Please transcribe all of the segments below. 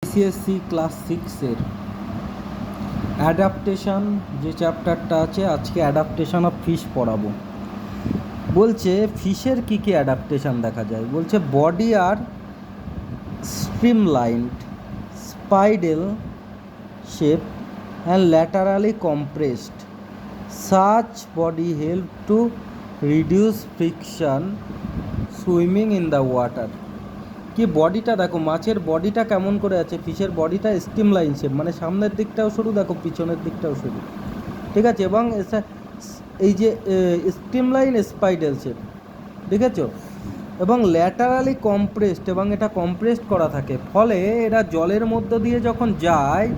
CSC class 6-এর adaptation যে চ্যাপ্টারটা আছে, আজকে অ্যাডাপ্টেশন অফ ফিশ পড়াবো। বলছে ফিশের কী কী অ্যাডাপ্টেশন দেখা যায়। বলছে body are streamlined, spindle shape and laterally compressed. Such body help to reduce friction swimming in the water. কি বডিটা দেখো, মাছের বডিটা কেমন করে আছে, ফিশের বডিটা স্টিম লাইন শেপ, মানে সামনের দিকটাও সরু, দেখো পিছনের দিকটাও সরু, ঠিক আছে, এবং এই যে স্টিম লাইন স্পাইডেল শেপ, ঠিক আছে, এবং ল্যাটারালি কম্প্রেসড, এবং এটা কম্প্রেসড করা থাকে, ফলে এরা জলের মধ্য দিয়ে যখন যায়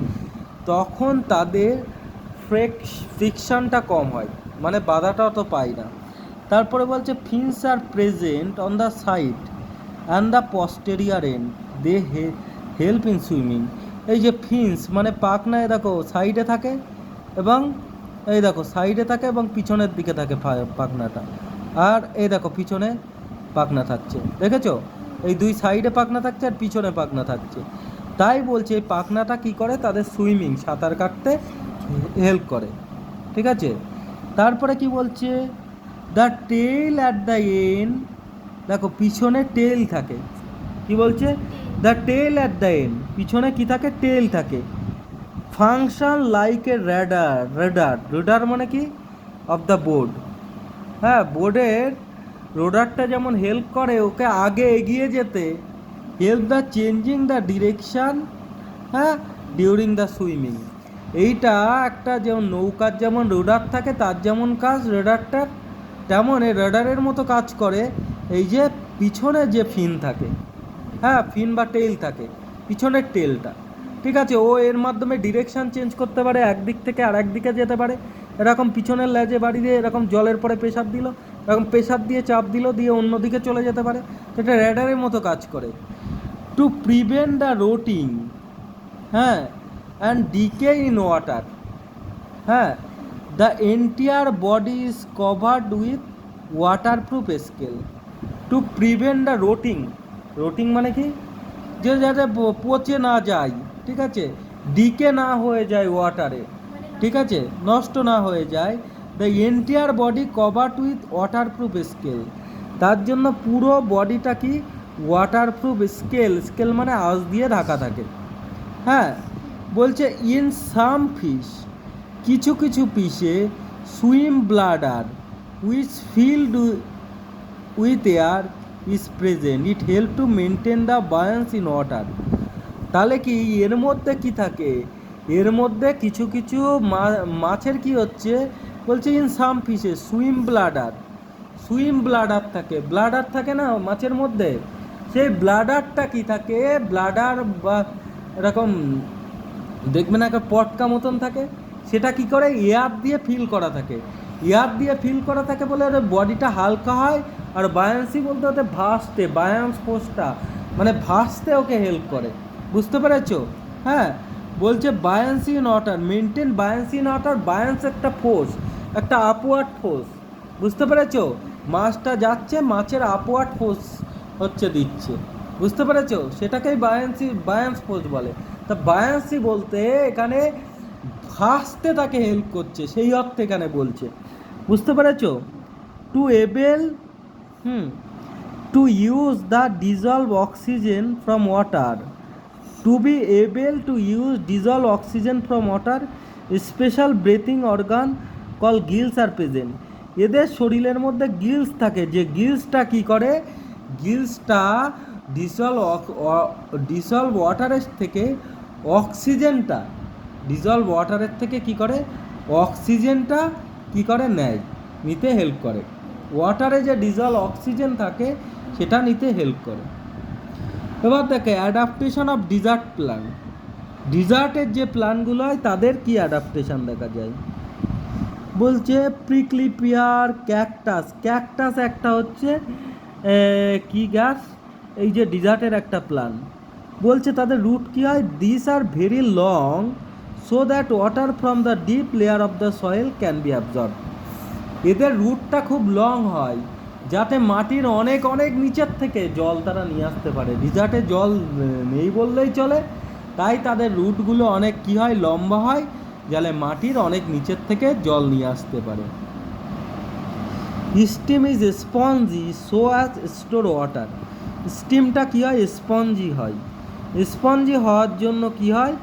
তখন তাদের ফ্রিকশনটা কম হয়, মানে বাধাটা অত পায় না। তারপরে বলছে fins are present on the side and the posterior end, they help in swimming. এই যে ফিন্স মানে পাখনায় দেখো সাইডে থাকে, এবং এই দেখো সাইডে থাকে এবং পিছনের দিকে থাকে পাখনাটা, আর এই দেখো পিছনে পাখনা থাকছে, দেখেছো, এই দুই সাইডে পাখনা থাকছে আর পিছনে পাখনা থাকছে। তাই বলছে এই পাখনাটা কী করে, তাদের সুইমিং সাঁতার কাটতে হেল্প করে, ঠিক আছে। তারপরে কি বলছে, the tail at the end, দেখো পিছনে টেল থাকে, কি বলছে, the tail at the end, পিছনে কি থাকে, টেল থাকে। Function like a rudder, rudder মানে কি, অফ দ্য বোর্ড, হ্যাঁ, বোর্ডের রোডারটা যেমন হেল্প করে ওকে আগে এগিয়ে যেতে, help the changing the direction, হ্যাঁ, ডিউরিং দ্য সুইমিং। এইটা একটা যেমন নৌকার যেমন রোডার থাকে, তার যেমন কাজ রেডারটার, তেমন এই রেডারের মতো কাজ করে এই যে পিছনে যে ফিন থাকে, হ্যাঁ, ফিন বা টেইল থাকে, পিছনের টেলটা, ঠিক আছে, ও এর মাধ্যমে ডিরেকশান চেঞ্জ করতে পারে, একদিক থেকে আর একদিকে যেতে পারে। এরকম পিছনের লেজে বাড়ি দিয়ে এরকম জলের পরে প্রেশার দিল, এরকম প্রেশার দিয়ে চাপ দিল, দিয়ে অন্যদিকে চলে যেতে পারে, এটা রেডারের মতো কাজ করে। টু প্রিভেন্ট দ্য রোটিং, হ্যাঁ, অ্যান্ড ডিকে ইন ওয়াটার, হ্যাঁ, the entire body is covered with waterproof scale to prevent the রোটিং। রোটিং মানে কি, যে যাতে পচে না যায়, ঠিক আছে, ডিকে না হয়ে যায় ওয়াটারে, ঠিক আছে, নষ্ট না হয়ে যায়। The entire body covered with waterproof scale, তার জন্য পুরো বডিটা কি ওয়াটারপ্রুফ স্কেল, স্কেল মানে আঁশ দিয়ে ঢাকা থাকে, হ্যাঁ। বলছে ইন সাম ফিশ, কিছু কিছু ফিশে swim bladder which filled with air is present, it help to maintain the buoyancy in water. তাহলে কি এর মধ্যে কি থাকে, এর মধ্যে কিছু কিছু মাছের কি হচ্ছে, বলছে ইন সাম ফিশে সুইম ব্লাডার থাকে, ব্লাডার থাকে না মাছের মধ্যে, সেই ব্লাডারটা কি থাকে, ব্লাডার বা এরকম দেখবে না একটা পটকা মতন থাকে, সেটা কি করে এয়ার দিয়ে ফিল করা থাকে, এয়ার দিয়ে ফিল করা থাকে বলে ওদের বডিটা হালকা হয়, আর বায়ান্সি বলতে ওদের ভাসতে, বায়ান্স ফোর্সটা মানে ভাসতে ওকে হেল্প করে, বুঝতে পেরেছ, হ্যাঁ। বলছে buoyancy in water, maintain buoyancy in water, buoyancy একটা ফোর্স, একটা আপওয়ার্ড ফোর্স, বুঝতে পেরেছ, মাছটা যাচ্ছে, মাছের আপওয়ার্ড ফোর্স হচ্ছে দিচ্ছে, বুঝতে পেরেছ, সেটাকেই বায়ান্স ফোর্স বলে। তা বায়ান্সি বলতে এখানে ভাসতে তাকে হেল্প করছে, সেই অর্থে এখানে বলছে, বুঝতে পেরেছ। To able, to use the dissolve oxygen from water, to be able to use dissolve oxygen from water, special breathing organ call gills are present. এদের শরীরের মধ্যে গিলস থাকে, যে গিলসটা কি করে, গিলসটা ডিসলভ ওয়াটারের থেকে অক্সিজেনটা, ডিজলভ ওয়াটারের থেকে কি করে, অক্সিজেনটা কি করে নেয়, নিতে হেল্প করে, ওয়াটারে যে ডিজলভ অক্সিজেন থাকে সেটা নিতে হেল্প করে। এবার দেখে অ্যাডাপ্টেশন অফ ডিজার্ট প্ল্যান্ট, ডিজার্টের যে প্ল্যান্টগুলো হয় তাদের কি অ্যাডাপ্টেশন দেখা যায়। বলছে প্রিকলি পিয়ার, ক্যাকটাস একটা হচ্ছে কি গাছ, এই যে ডিজার্টের একটা প্ল্যান্ট। বলছে তাদের রুট কী হয়, this are very long so that water from the deep layer of the soil can be absorb. এদের রুটটা খুব লং হয়, যাতে মাটির অনেক অনেক নিচের থেকে জল তারা নিয়ে আসতে পারে। ডিজার্টে জল নেই বললেই চলে, তাই তাদের রুটগুলো অনেক কী হয়, লম্বা হয়, যাতে মাটির অনেক নিচের থেকে জল নিয়ে আসতে পারে। Stem is spongy so as store water. স্টিমটা কী হয়, স্পঞ্জি হয়। স্পঞ্জি হওয়ার জন্য কি হয়,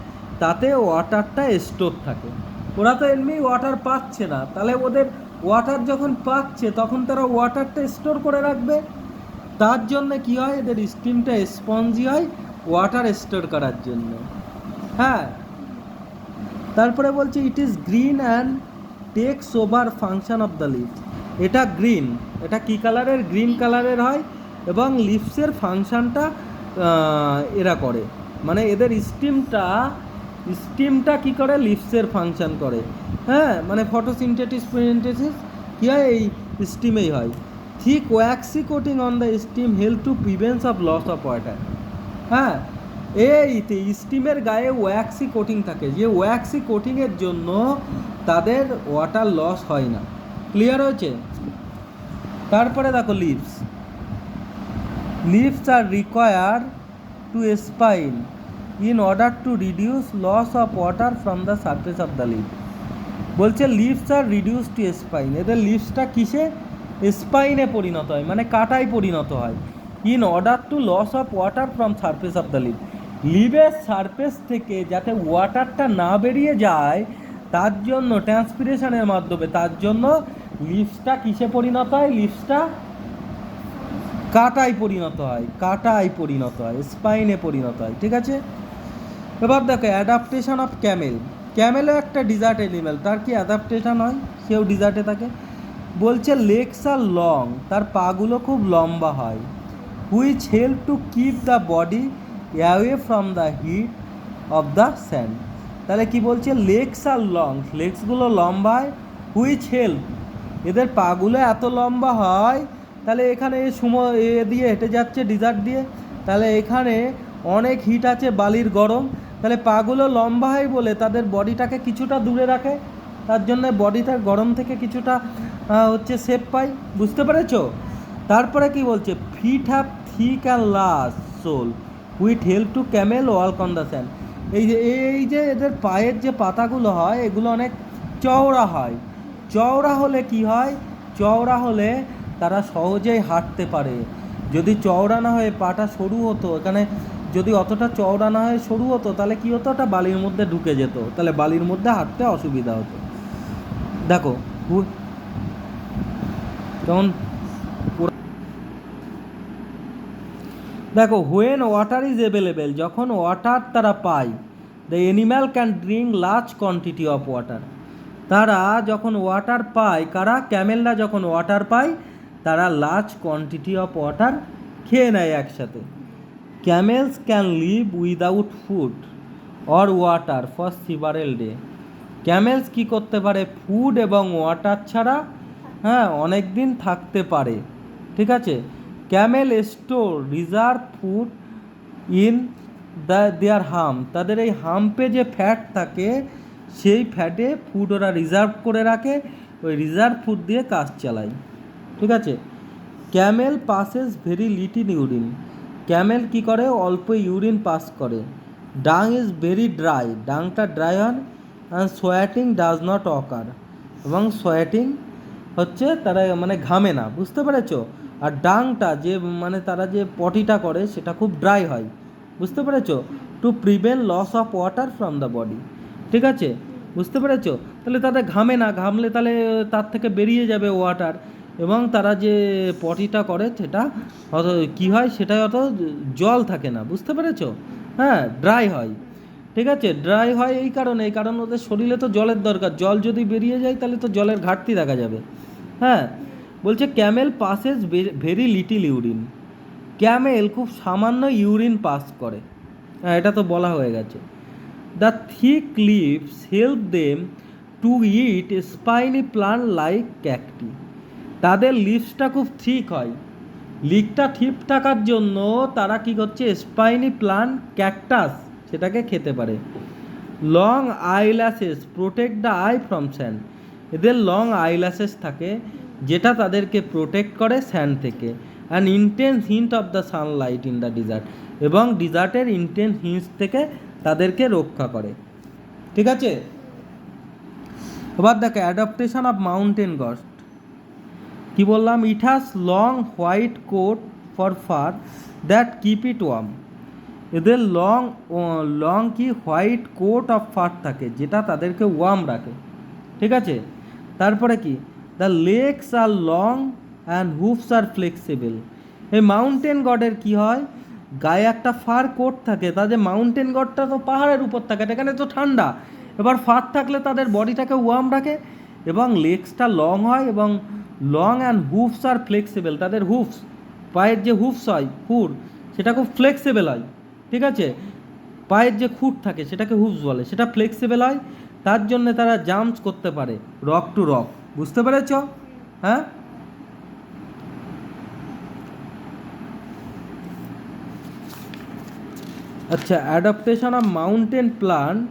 তাতে ওয়াটারটা স্টোর থাকে। ওরা তো এমনি ওয়াটার পাচ্ছে না, তাহলে ওদের ওয়াটার যখন পাচ্ছে তখন তারা ওয়াটারটা স্টোর করে রাখবে। তার জন্য কি হয়, এদের স্টিমটা স্পঞ্জি হয় ওয়াটার স্টোর করার জন্য। হ্যাঁ, তারপরে বলছে it is green and tax over function of the leaf. এটা গ্রিন, এটা কী কালারের, গ্রিন কালারের হয়, এবং লিভসের ফাংশনটা এরা করে, মানে এদের স্টিমটা কী করে, লিভসের ফাংশন করে। হ্যাঁ, মানে ফটোসিনথেসিস কী হয়, এই স্টিমেই হয়। Thick waxy coating on the stem help to prevents of loss of water. হ্যাঁ, এইতে স্টিমের গায়ে ওয়্যাক্সি কোটিং থাকে, যে ওয়্যাক্সি কোটিংয়ের জন্য তাদের ওয়াটার লস হয় না। ক্লিয়ার হয়েছে? তারপরে দেখো leaves are require to spine in order to reduce loss of water from the surface of the leaf. বলছে leaves are reduce to spine, এদের লিভসটা কিসে, স্পাইনে পরিণত হয়, মানে কাটায় পরিণত হয়। In order to loss of water from surface of the leaf, লিভের সারফেস থেকে যাতে ওয়াটারটা না বেরিয়ে যায় তার জন্য, ট্রান্সপিরেশনের মাধ্যমে, তার জন্য লিভসটা কিসে পরিণত হয়, লিভসটা কাটায় পরিণত হয়, স্পাইনে পরিণত হয়। ঠিক আছে, এবার দেখো অ্যাডাপ্টেশন অফ ক্যামেলও একটা ডিজার্ট অ্যানিমেল, তার কি অ্যাডাপ্টেশন হয়, সেও ডিজার্টে থাকে। বলছে লেগস আর লং, তার পাগুলো খুব লম্বা হয়। Which help to keep the body away from the heat of the sand. তাহলে কি বলছে, লেগস আর লং, লেগসগুলো লম্বা হয়, হুইচ হেল্প, এদের পাগুলো এত লম্বা হয়, তাহলে এখানে দিয়ে হেঁটে যাচ্ছে ডিজার্ট দিয়ে, তাহলে এখানে অনেক হিট আছে, বালির গরম, তাহলে পাগুলো লম্বা হয় বলে তাদের বডিটাকে কিছুটা দূরে রাখে, তার জন্য বডিটা গরম থেকে কিছুটা সেফ পাই। বুঝতে পেরেছো? তারপরে কি বলছে, feet have thick and large sole which help to camel walk on the sand. এই যে এদের পায়ের যে পাতাগুলো হয় এগুলো অনেক চওড়া হয়। চওড়া হলে কি হয়, চওড়া হলে তারা সহজেই হাঁটতে পারে। যদি চওড়া না হয়ে পাটা সরু হতো, এখানে যদি অতটা চওড়া না হয়ে সরু হতো তাহলে কি হতো, ওটা বালির মধ্যে ঢুকে যেত, তাহলে বালির মধ্যে হাঁটতে অসুবিধা হতো। দেখো যেমন দেখো হোয়েন ওয়াটার ইজ অ্যাভেলেবেল, যখন ওয়াটার তারা পায়, the animal can drink large quantity of water. তারা যখন ওয়াটার পায়, কারা, ক্যামেলরা যখন ওয়াটার পায় তারা লার্জ কোয়ান্টিটি অফ ওয়াটার খেয়ে নেয় একসাথে। Camels can live without food or water for several day. Camels কী করতে পারে, ফুড এবং ওয়াটার ছাড়া অনেক দিন থাকতে পারে। ঠিক আছে, Camel store reserve food in their hump, তাদের এই হাম্পে যে ফ্যাট থাকে সেই ফ্যাটে ফুড ওরা রিজার্ভ করে রাখে, ওই রিজার্ভ ফুড দিয়ে কাজ চালায়। ঠিক আছে, camel passes very little urine, camel কী করে, অল্প ইউরিন পাস করে। ডাং ইজ ভেরি ড্রাই, ডাংটা ড্রাই হয়, and sweating does not occur, এবং সোয়াটিং তারা মানে ঘামে না। বুঝতে পেরেছো? আর ডাংটা যে মানে তারা যে পটিটা করে সেটা খুব ড্রাই হয়। বুঝতে পেরেছো? To prevent loss of water from the body. ঠিক আছে, বুঝতে পেরেছো? তাহলে তাদের ঘামে না, ঘামলে তাহলে তার থেকে বেরিয়ে যাবে ওয়াটার, এবং তারা যে পটিটা করে সেটা অত কী হয়, সেটাই অত জল থাকে না। বুঝতে পেরেছো? ড্রাই হয়। ঠিক আছে, ড্রাই হয় এই কারণে ওদের শরীরে তো জলের দরকার, জল যদি বেরিয়ে যায় তাহলে তো জলের ঘাটতি দেখা যাবে। বলছে Camel passes very little urine, Camel খুব সামান্য ইউরিন পাস করে। এটা তো বলা হয়ে গেছে। The thick leaves help them to eat spiny plant like cacti, তাদের লিভসটা খুব থিক হয়, লিকটা ঠিক থাকার জন্য তারা কী করছে, স্পাইনি প্লান্ট ক্যাকটাস সেটাকে খেতে পারে। Long eyelashes protect the eye from sand, এদের লং আইল্যাশেস থাকে যেটা তাদেরকে প্রোটেক্ট করে স্যান্ড থেকে। And intense heat of the sunlight in the desert, এবং ডিজার্টের ইন্টেন্স হিট থেকে তাদেরকে রক্ষা করে। ঠিক আছে, এবার দেখো অ্যাডাপ্টেশন অফ মাউন্টেন গস্ট। কি বললাম? It has long white coat for fur that keep it warm. এদের লং লং কি হোয়াইট কোট অফ ফার থাকে, যেটা তাদেরকে ওয়ার্ম রাখে। ঠিক আছে, তারপরে কি? The legs are long and hoofs are flexible. এই মাউন্টেন গডের কি হয়? গায়ে একটা ফার কোট থাকে। তাদের মাউন্টেন গডটা তো পাহাড়ের উপর থাকে, এখানে তো ঠান্ডা। এবার ফার থাকলে তাদের বডিটাকে ওয়ার্ম রাখে, এবং লেগসটা লং হয়, এবং long and hoofs are flexible. তাদের হুফস, পায়ের যে হুফস হয়, খুর, সেটা খুব ফ্লেক্সিবল হয়। ঠিক আছে, পায়ের যে খুঁট থাকে সেটাকে হুফস বলে, সেটা ফ্লেক্সিবল হয়। তার জন্য তারা জাম্পস করতে পারে রক টু রক। বুঝতে পেরেছ? হ্যাঁ, আচ্ছা, অ্যাডাপ্টেশন অফ মাউন্টেন প্লান্ট।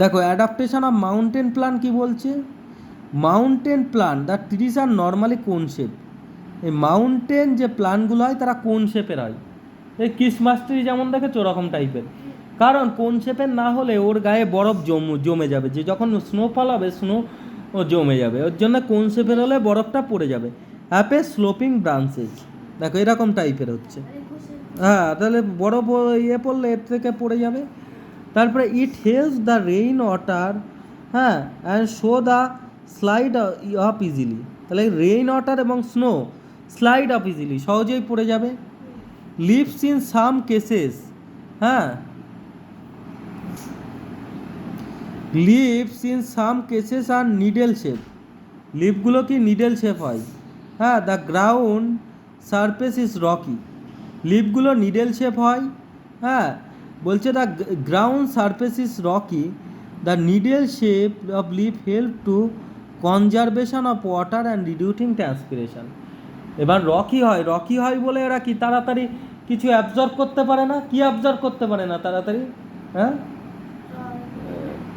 দেখো অ্যাডাপ্টেশন অফ মাউন্টেন প্লান্ট কি বলছে? Mountain plant the trees are normally কোন শেপ। এই মাউন্টেন যে প্লান্টগুলো হয় তারা কোন শেপের হয়। এই ক্রিসমাস ট্রি যেমন দেখেছো ওরকম টাইপের। কারণ কোন শেপের না হলে ওর গায়ে বরফ জমে যাবে, যে যখন স্নোফল হবে স্নো জমে যাবে, ওর জন্য কোন শেপের হলে বরফটা পড়ে যাবে। অ্যাপে স্লোপিং ব্রাঞ্চেস, দেখো এরকম টাইপের হচ্ছে। হ্যাঁ, তাহলে বরফ ইয়ে পড়লে এর থেকে পড়ে যাবে। তারপরে it helps the rain water, হ্যাঁ, and snow the slide up easily. তাহলে রেইন ওয়াটার এবং স্নো স্লাইড আপ ইজিলি, সহজেই পড়ে যাবে। লিভস ইন সাম কেসেস, হ্যাঁ, leaves in some cases are needle shape. লিভগুলো কি নিডেল শেপ হয়। হ্যাঁ, the ground surface is rocky. লিভগুলো নিডেল শেপ হয়। হ্যাঁ, বলছে the ground surface is rocky, the needle shape of leaf help to conservation of water and reducing transpiration. এবার Rocky হয় বলে এরা কি তাড়াতাড়ি কিছু অ্যাবজর্ব করতে পারে না। কি অ্যাবজর্ব করতে পারে না তাড়াতাড়ি? হ্যাঁ,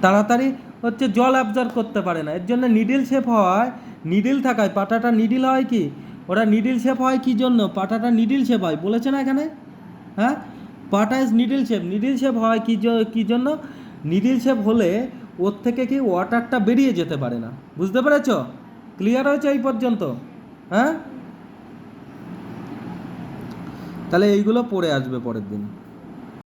তাড়াতাড়ি হচ্ছে জল অ্যাবজর্ব করতে পারে না, এর জন্য নিডিল শেপ হয়। নিডিল থাকায় পাটাটা নিডিল হয়। কি ওরা নিডিল শেপ হয় কি জন্য? পাটাটা নিডিল শেপ হয়, বলেছে না এখানে। হ্যাঁ, পাটা is needle shape. Needle shape হয় কি জন্য? নিডিল শেপ হলে ওর থেকে কি ওয়াটারটা বেরিয়ে যেতে পারে না। বুঝতে পেরেছ? ক্লিয়ার হয়েছে এই পর্যন্ত? হ্যাঁ, তাহলে এইগুলো পড়ে আসবে পরের দিন।